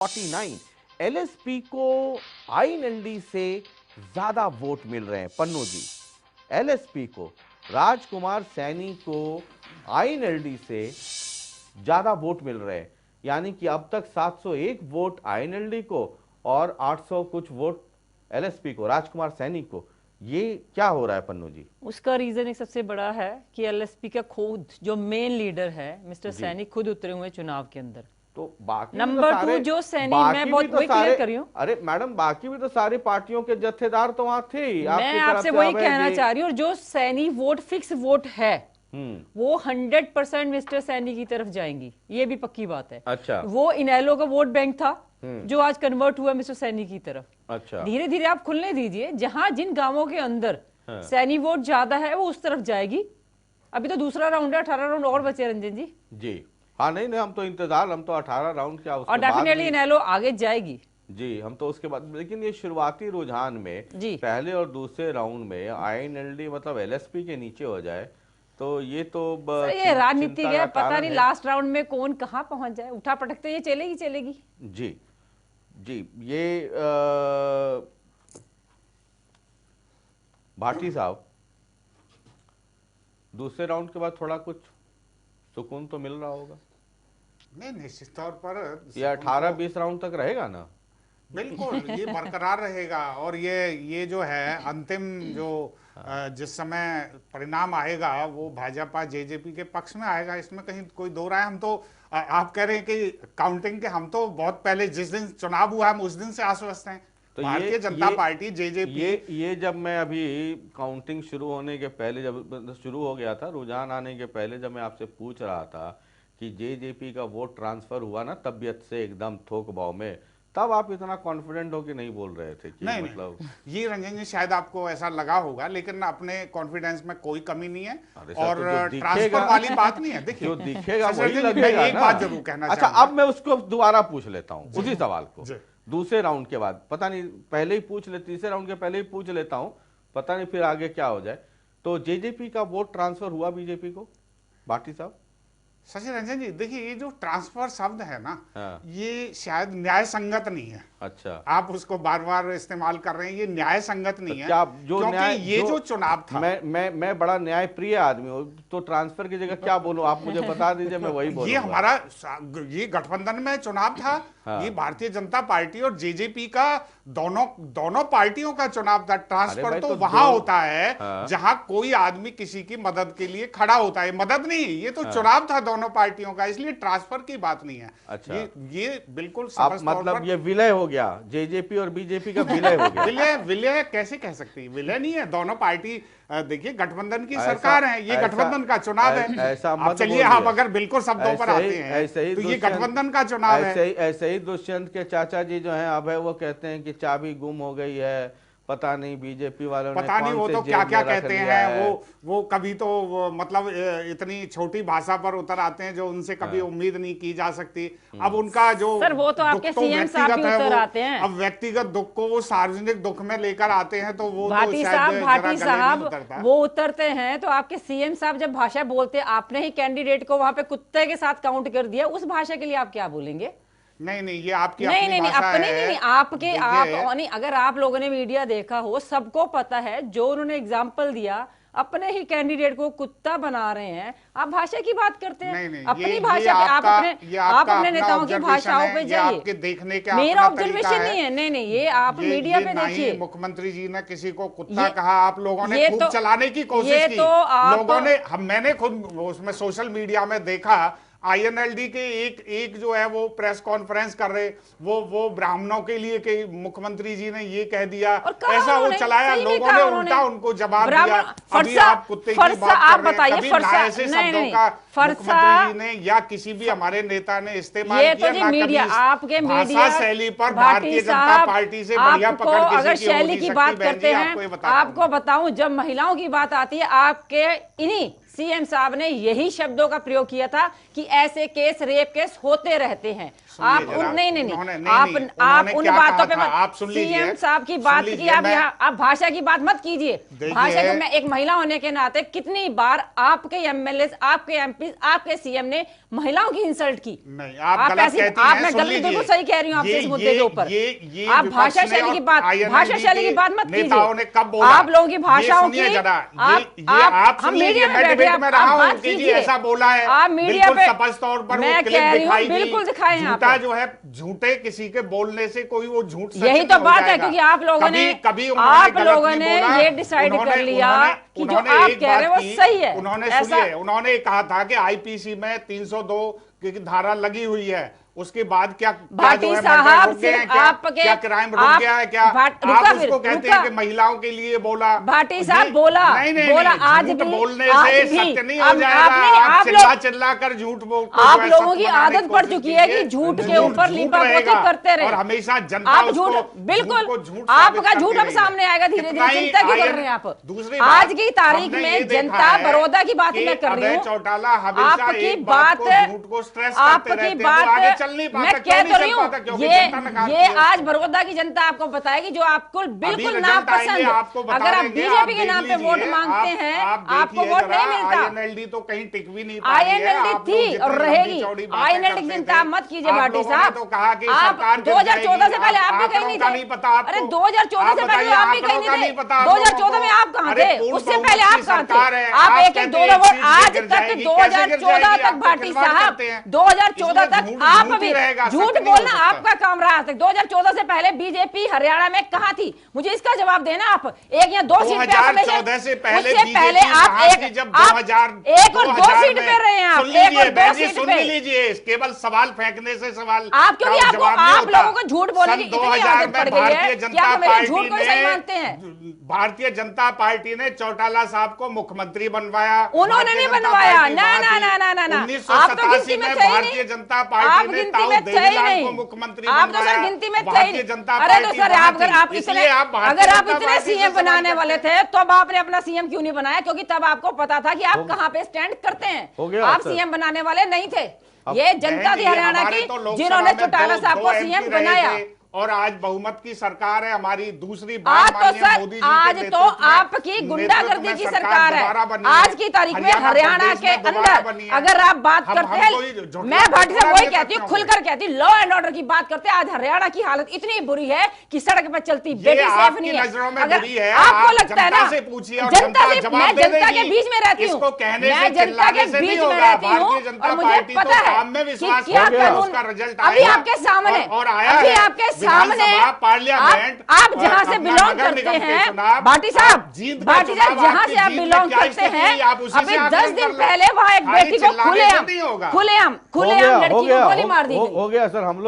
49 LSP को INLD से ज्यादा वोट मिल रहे हैं। पन्नू जी, एलएसपी को, राजकुमार सैनी को आईएनएलडी से ज्यादा वोट मिल रहे हैं, यानी कि अब तक 701 वोट आईएनएलडी को और 800 कुछ वोट एलएसपी को, राजकुमार सैनी को। ये क्या हो रहा है पन्नू जी? उसका रीजन एक सबसे बड़ा है कि एलएसपी का खुद जो मेन लीडर है मिस्टर सैनी खुद उतरे हुए चुनाव के अंदर। तो बाकी नंबर टू जो सैनी, मैं बहुत वही क्लियर कर रही हूँ। अरे मैडम, बाकी भी तो सारी पार्टियों के जत्थेदार तो वहां थे ही। मैं आपसे वही कहना चाह रही हूँ, और जो सैनी वोट फिक्स वोट है वो 100% मिस्टर सैनी की तरफ जाएंगी, ये भी पक्की बात है। अच्छा, वो इनेलो का वोट बैंक था जो आज कन्वर्ट हुआ मिस्टर सैनी की तरफ। अच्छा, धीरे धीरे आप खुलने दीजिए, जहां जिन गांवों के अंदर सैनी वोट ज्यादा है वो उस तरफ जाएगी। अभी तो दूसरा राउंड है, 18 राउंड और बचे रंजन जी। जी हाँ, नहीं हम तो इंतजार, हम तो 18 राउंड क्या, और डेफिनेटली इनेलो आगे जाएगी जी। हम तो उसके बाद, लेकिन ये शुरुआती रुझान में पहले और दूसरे राउंड में आईएनएलडी मतलब एलएसपी के नीचे हो जाए तो ये तो ये राजनीति है, पता नहीं लास्ट राउंड में कौन कहां पहुंच जाए। उठा पटक तो ये चलेगी। जी जी, ये भाटी साहब, दूसरे राउंड के बाद थोड़ा कुछ सुकून तो मिल रहा होगा? नहीं, निश्चित तौर पर ये 18-20 राउंड तक रहेगा ना? बिल्कुल, ये बरकरार रहेगा। और ये जो है अंतिम जो जिस समय परिणाम आएगा वो भाजपा जेजेपी के पक्ष में आएगा, इसमें कहीं कोई दो राय। हम तो आप कह रहे हैं कि काउंटिंग के हम तो बहुत पहले, जिस दिन चुनाव हुआ हम उस दिन से आश्वस्त हैं। तो भारतीय जनता पार्टी जेजेपी, ये जब मैं अभी काउंटिंग शुरू होने के पहले, जब शुरू हो गया था रुझान आने के पहले, जब मैं आपसे पूछ रहा था कि जेजेपी का वोट ट्रांसफर हुआ ना तबियत से एकदम थोक भाव में, तब आप इतना कॉन्फिडेंट हो कि नहीं बोल रहे थे कि नहीं, मतलब नहीं, ये रंजन जी शायद आपको ऐसा लगा होगा, लेकिन अपने कॉन्फिडेंस में कोई कमी नहीं है। और ट्रांसफर वाली बात नहीं है। देखिए, जो दिखेगा वही लगेगा। एक बात जरूर कहना अच्छा, अब मैं उसको दोबारा पूछ लेता हूँ उसी सवाल को, दूसरे राउंड के बाद। पता नहीं पहले ही पूछ ले, तीसरे राउंड के पहले ही पूछ लेता हूँ, पता नहीं फिर आगे क्या हो जाए। तो जेजेपी का वोट ट्रांसफर हुआ बीजेपी को, भाटी साहब? शशि रंजन जी, देखिए, ये जो ट्रांसफर शब्द है ना, ये शायद न्याय संगत नहीं है। अच्छा, आप उसको बार बार इस्तेमाल कर रहे हैं, ये न्याय संगत नहीं है। क्या जो क्योंकि ये जो चुनाव था, मैं बड़ा न्याय प्रिय आदमी हूँ, तो ट्रांसफर की जगह क्या बोलूं, आप मुझे बता दीजिए, मैं वही बोलूंगा। ये हमारा ये गठबंधन में चुनाव था। ये भारतीय जनता पार्टी और जेजेपी का दोनों पार्टियों का चुनाव था। ट्रांसफर तो वहां होता है जहां कोई आदमी किसी की मदद के लिए खड़ा होता है। मदद नहीं, ये तो चुनाव था दोनों पार्टियों का, इसलिए ट्रांसफर की बात नहीं है। अच्छा, ये बिल्कुल मतलब ये विलय हो गया, जेजेपी और बीजेपी का विलय हो गया। विलय कैसे कह सकते हैं? विलय नहीं है, दोनों पार्टी, देखिए, गठबंधन की सरकार है, ये गठबंधन का चुनाव है। ऐसा अब चलिए, आप अगर बिल्कुल शब्दों पर आते हैं तो ये गठबंधन का चुनाव है। ऐसे ही दुष्यंत के चाचा जी जो हैं अब है, वो कहते हैं कि चाबी गुम हो गई है, पता नहीं बीजेपी वालों ने, पता नहीं वो तो क्या क्या कहते हैं। वो कभी तो मतलब इतनी छोटी भाषा पर उतर आते हैं जो उनसे कभी उम्मीद नहीं की जा सकती। अब उनका जो सर, वो तो आपके सीएम साहब भी उतर आते हैं। अब व्यक्तिगत दुख को वो सार्वजनिक दुख में लेकर आते हैं, तो वो भाटी साहब वो उतरते हैं। तो आपके सीएम साहब जब भाषा बोलते हैं, आपने ही कैंडिडेट को वहां पे कुत्ते के साथ काउंट कर दिया, उस भाषा के लिए आप क्या बोलेंगे? नहीं, ये आपकी नहीं, अपनी नहीं, भाषा अपने है। नहीं, आपके आप नहीं, अगर आप लोगों ने मीडिया देखा हो, सबको पता है, जो उन्होंने एग्जाम्पल दिया, अपने ही कैंडिडेट को कुत्ता बना रहे हैं। आप भाषा की बात करते हैं। नहीं, अपनी भाषा पे आप अपने नेताओं की भाषाओं पे जाइए। देखने का मेरा ऑब्जर्वेशन नहीं है। नहीं, ये आप मीडिया पे देखिए। मुख्यमंत्री जी ने किसी को कुत्ता कहा, आप लोगों ने खूब चलाने की कोशिश की। लोगों ने, मैंने खुद उसमें सोशल मीडिया में देखा, आईएनएलडी के एक जो है वो प्रेस कॉन्फ्रेंस कर रहे, वो ब्राह्मणों के लिए कि मुख्यमंत्री जी ने ये कह दिया, ऐसा वो चलाया। लोगों ने उल्टा उनको जवाब दिया। अभी आप कुत्ते की बात कर रहे हैं, कभी ना ऐसे शब्दों का मुख्यमंत्री जी ने या किसी भी हमारे नेता ने इस्तेमाल किया, ना कभी भाषा शैली पर भारतीय जनता पार्टी से बढ़िया पकड़ अगर किसी की शैली की बात करते हैं, आपको बताऊं, जब महिलाओं की बात आती है, आपके इन्हीं सीएम साहब ने यही शब्दों का प्रयोग किया था कि ऐसे केस, रेप केस होते रहते हैं। आप नहीं आप उन बातों पे आप सुन लीजिए, सीएम साहब की बात की, आप भाषा की बात मत कीजिए। भाषा को मैं एक महिला होने के नाते कितनी बार आपके एमएलए, आपके एमपी, आपके सीएम ने महिलाओं की इंसल्ट की। नहीं, आप गलत कहती हैं। मैं गलत बिल्कुल सही कह रही हूँ आपसे इस मुद्दे के ऊपर। आप भाषा शैली की बात मत कीजिए। ने कब बोला? आप लोगों की भाषाओं की हम मीडिया में डिबेट में रहा हूं कि जी ऐसा बोला है, आप मीडिया पे स्पष्ट तौर पर मैं कह रही हूं, बिल्कुल दिखाएं। झूठा जो है, झूठे किसी के बोलने से कोई वो झूठ यही तो बात है, क्योंकि आप लोगों ने ये डिसाइड कर लिया कि जो आप कह रहे हैं वो सही है। उन्होंने कहा था कि आईपीसी में 302 की धारा लगी हुई है, उसके बाद क्या भाटी साहब सिर्फ आपके क्या क्राइम रुक गया है? क्या आप उसको कहते हैं कि महिलाओं के लिए बोला? भाटी साहब बोला आज भी बोलने से सत्य नहीं हो जाएगा। आप चिल्ला कर झूठ बोल, आप लोगों की आदत पड़ चुकी है कि झूठ के ऊपर लीपापोती करते रहे और हमेशा जनता आप झूठ, बिल्कुल आपका झूठ अब सामने आएगा धीरे धीरे। चिंता क्यों कर रहे हैं आप? दूसरी आज की तारीख में जनता बड़ौदा की बात मैं कर रही हूँ, चौटाला हमेशा आपकी बात, आपकी बात मैं कह तो रही हूँ, ये आज बड़ौदा की जनता आपको बताएगी जो आपको बिल्कुल नापसंद। अगर आप बीजेपी के नाम पे वोट मांगते हैं, आपको वोट नहीं मिलता। आईएनएलडी तो कहीं टिक भी नहीं पाई है। आईएनएलडी थी और रहेगी। आईएनएलडी की चिंता मत कीजिए भाटी साहब। आप 2014 से पहले आप भी कहीं नहीं थे। अरे 2014 से पहले आप भी कहीं नहीं थे। 2014 में आप कहाँ थे? उससे पहले आप कहाँ थे? आप एक एक 2 वोट आज तक 2014 तक भाटी साहब 2014 तक आप भी झूठ बोलना आपका काम रहा। 2014 से पहले बीजेपी हरियाणा में कहां थी? मुझे इसका जवाब देना आप। एक या 2 सीट पे आप में से पहले आप एक और 2 सीट पे रहे हैं। आप एक और 2 सीट पे लीजिए, केवल सवाल फेंकने से सवाल आप, क्योंकि आप लोगों को झूठ बोलने की इतनी आदत पड़ गई है कि आप मेरे झूठ को सही मानते हैं। भारतीय जनता पार्टी ने चौटाला साहब को मुख्यमंत्री बनवाया। उन्होंने नहीं बनवाया। ना आप तो गिनती में थे ही नहीं। भारतीय जनता पार्टी ने नहीं, मुख्यमंत्री आप तो सर गिनती में थे ही नहीं। अरे तो सर अगर आप इतने सीएम बनाने वाले थे तो अब आपने अपना सीएम क्यों नहीं बनाया? क्योंकि तब आपको पता था कि आप कहां पे स्टैंड करते हैं। आप सीएम बनाने वाले नहीं थे। ये जनता थी हरियाणा की जिन्होंने चौटाला साहब को सीएम बनाया। और आज बहुमत की सरकार है हमारी। दूसरी आज बात तो सर आज तो आपकी गुंडागर्दी की सरकार है। आज की तारीख में हरियाणा के अंदर अगर आप बात करते हैं, मैं भाटी से वही कहती हूँ, खुलकर कहती हूँ, लॉ एंड ऑर्डर की बात करते हैं। आज हरियाणा की हालत इतनी बुरी है कि सड़क पर चलती बेटी सेफ नहीं है। अगर आपको लगता है ना जनता से, मैं जनता के बीच में रहती हूँ, मैं जनता के बीच में रहती हूँ और मुझे पता है कि क्या कानून अभी आपके सामने, अभी आपके सामने आप जहां से बिलोंग करते हैं भाटी साहब, जहां से आप बिलोंग करते हैं, अभी 10 दिन पहले वहां एक बेटी को खुलेआम लड़की को गोली मार दी गई। हो गया सर, हम लोग